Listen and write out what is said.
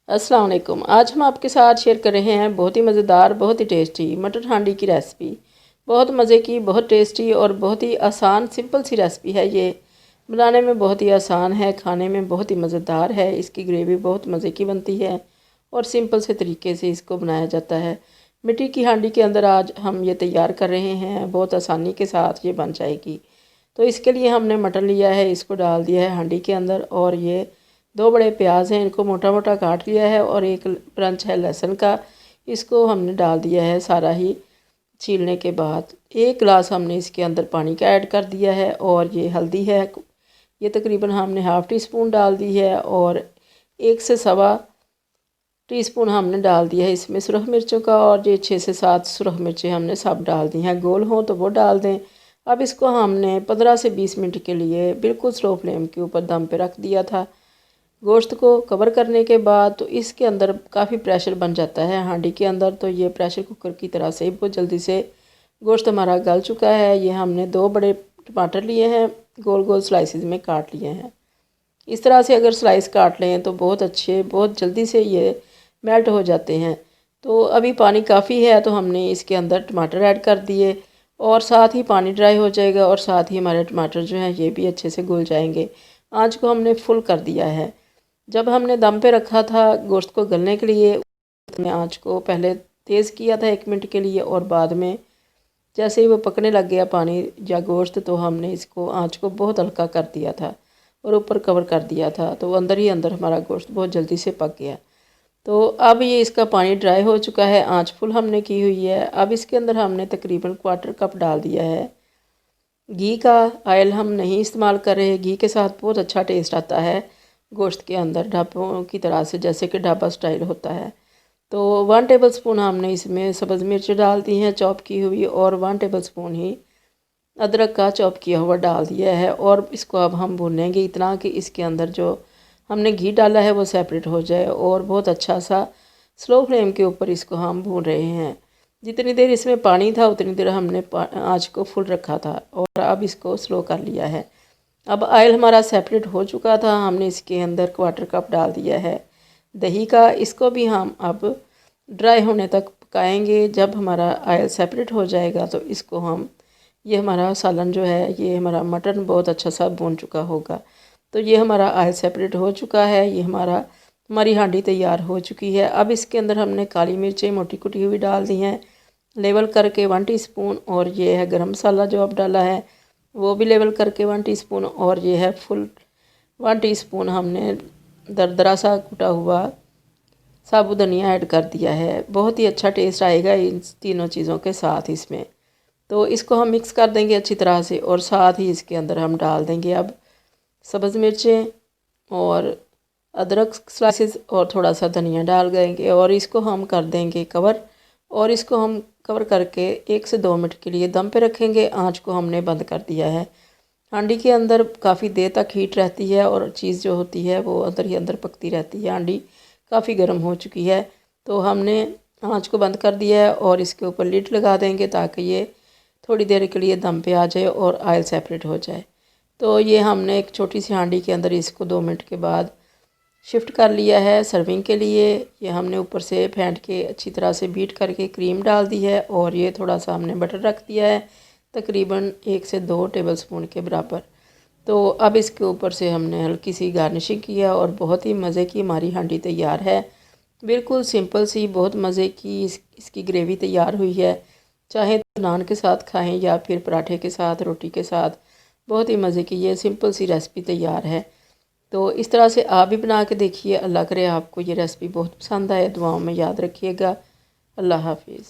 अस्सलाम वालेकुम। आज हम आपके साथ शेयर कर रहे हैं बहुत ही मज़ेदार, बहुत ही टेस्टी मटर हांडी की रेसिपी। बहुत मज़े की, बहुत टेस्टी और बहुत ही आसान सिंपल सी रेसिपी है। ये बनाने में बहुत ही आसान है, खाने में बहुत ही मज़ेदार है। इसकी ग्रेवी बहुत मज़े की बनती है और सिंपल से तरीके से इसको बनाया जाता है। मिट्टी की हांडी के अंदर आज हम ये तैयार कर रहे हैं, बहुत आसानी के साथ ये बन जाएगी। तो इसके लिए हमने मटर लिया है, इसको डाल दिया है हांडी के अंदर और ये 2 बड़े प्याज हैं, इनको मोटा मोटा काट लिया है और एक ब्रांच है लहसुन का, इसको हमने डाल दिया है सारा ही छीलने के बाद। 1 गिलास हमने इसके अंदर पानी का ऐड कर दिया है और ये हल्दी है, ये तकरीबन हमने हाफ़ टी स्पून डाल दी है और 1 से सवा टीस्पून हमने डाल दिया है इसमें सुरख मिर्चों का और ये 6 से 7 सुरख मिर्चें हमने सब डाल दी हैं। गोल हों तो वो डाल दें। अब इसको हमने 15 से 20 मिनट के लिए बिल्कुल स्लो फ्लेम के ऊपर दम पे रख दिया था। गोश्त को कवर करने के बाद तो इसके अंदर काफ़ी प्रेशर बन जाता है हांडी के अंदर, तो ये प्रेशर कुकर की तरह से बहुत जल्दी से गोश्त हमारा गल चुका है। ये हमने 2 बड़े टमाटर लिए हैं, गोल गोल स्लाइसिस में काट लिए हैं। इस तरह से अगर स्लाइस काट लें तो बहुत अच्छे, बहुत जल्दी से ये मेल्ट हो जाते हैं। तो अभी पानी काफ़ी है तो हमने इसके अंदर टमाटर ऐड कर दिए और साथ ही पानी ड्राई हो जाएगा और साथ ही हमारे टमाटर जो हैं ये भी अच्छे से घुल जाएंगे। आँच को हमने फुल कर दिया है। जब हमने दम पे रखा था गोश्त को गलने के लिए, हमने आँच को पहले तेज़ किया था 1 मिनट के लिए और बाद में जैसे ही वो पकने लग गया पानी या गोश्त तो हमने इसको आँच को बहुत हल्का कर दिया था और ऊपर कवर कर दिया था, तो अंदर ही अंदर हमारा गोश्त बहुत जल्दी से पक गया। तो अब ये इसका पानी ड्राई हो चुका है, आँच फुल हमने की हुई है। अब इसके अंदर हमने तकरीबन 1/4 कप डाल दिया है घी का। ऑयल हम नहीं इस्तेमाल कर रहे, घी के साथ बहुत अच्छा टेस्ट आता है गोश्त के अंदर, ढाबों की तरह से, जैसे कि ढाबा स्टाइल होता है। तो 1 टेबल स्पून हमने इसमें सब्ज़ मिर्च डाल दी हैं चॉप की हुई और 1 टेबल स्पून ही अदरक का चॉप किया हुआ डाल दिया है और इसको अब हम भूनेंगे इतना कि इसके अंदर जो हमने घी डाला है वो सेपरेट हो जाए और बहुत अच्छा सा स्लो फ्लेम के ऊपर इसको हम भून रहे हैं। जितनी देर इसमें पानी था उतनी देर हमने आँच को फुल रखा था और अब इसको स्लो कर लिया है। अब ऑयल हमारा सेपरेट हो चुका था, हमने इसके अंदर 1/4 कप डाल दिया है दही का। इसको भी हम अब ड्राई होने तक पकाएंगे। जब हमारा ऑयल सेपरेट हो जाएगा तो इसको हम, ये हमारा सालन जो है, ये हमारा मटन बहुत अच्छा सा भून चुका होगा। तो ये हमारा ऑयल सेपरेट हो चुका है, ये हमारी हांडी तैयार हो चुकी है। अब इसके अंदर हमने काली मिर्चें मोटी कुटी हुई डाल दी हैं लेवल करके 1 टीस्पून और ये है गरम मसाला जो अब डाला है वो भी लेवल करके 1 टीस्पून और ये है फुल 1 टीस्पून हमने दरदरा सा कुटा हुआ साबुत धनिया ऐड कर दिया है। बहुत ही अच्छा टेस्ट आएगा इन तीनों चीज़ों के साथ इसमें। तो इसको हम मिक्स कर देंगे अच्छी तरह से और साथ ही इसके अंदर हम डाल देंगे अब सब्ज़ मिर्चें और अदरक स्लाइसेस और थोड़ा सा धनिया डाल देंगे और इसको हम कर देंगे कवर और इसको हम कवर करके 1 से 2 मिनट के लिए दम पे रखेंगे। आँच को हमने बंद कर दिया है। हांडी के अंदर काफ़ी देर तक हीट रहती है और चीज़ जो होती है वो अंदर ही अंदर पकती रहती है। हांडी काफ़ी गर्म हो चुकी है तो हमने आँच को बंद कर दिया है और इसके ऊपर लिड लगा देंगे ताकि ये थोड़ी देर के लिए दम पे आ जाए और ऑयल सेपरेट हो जाए। तो ये हमने एक छोटी सी हांडी के अंदर इसको 2 मिनट के बाद शिफ्ट कर लिया है सर्विंग के लिए। ये हमने ऊपर से फेंट के अच्छी तरह से बीट करके क्रीम डाल दी है और ये थोड़ा सा हमने बटर रख दिया है तकरीबन 1 से 2 टेबल स्पून के बराबर। तो अब इसके ऊपर से हमने हल्की सी गार्निशिंग किया और बहुत ही मज़े की हमारी हांडी तैयार है। बिल्कुल सिंपल सी, बहुत मज़े की इसकी ग्रेवी तैयार हुई है। चाहे तो नान के साथ खाएं या फिर पराठे के साथ, रोटी के साथ, बहुत ही मज़े की ये सिंपल सी रेसिपी तैयार है। तो इस तरह से आप भी बना के देखिए। अल्लाह करे आपको ये रेसिपी बहुत पसंद आए। दुआओं में याद रखिएगा। अल्लाह हाफिज़।